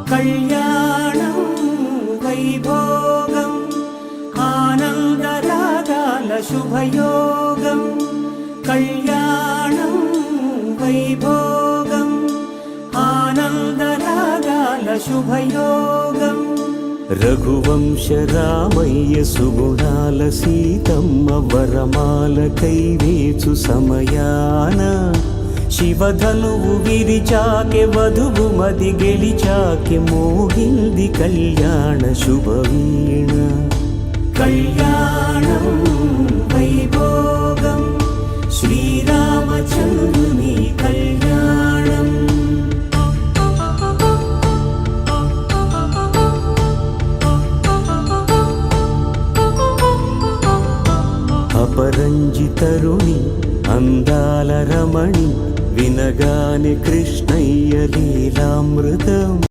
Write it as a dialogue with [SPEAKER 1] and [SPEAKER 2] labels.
[SPEAKER 1] కళ్యాణం వైభోగం ఆనందరాగాల శుభయోగం కళ్యాణం వైభోగం ఆనందరాగాల శుభయోగం రఘువంశ రామయ్య సుగుణాల సీతమ్మ వరమాల కైవేచు సమయాన శివధనువు విరిచాకె వధువు మది గెలిచాకె మోగింది కళ్యాణ శుభవీణ కళ్యాణం వైభోగం శ్రీరామచంద్రుని కళ్యాణం అపరంజి తరుణి అందాల రమణి వినగానే కృష్ణయ్య లీలామృతం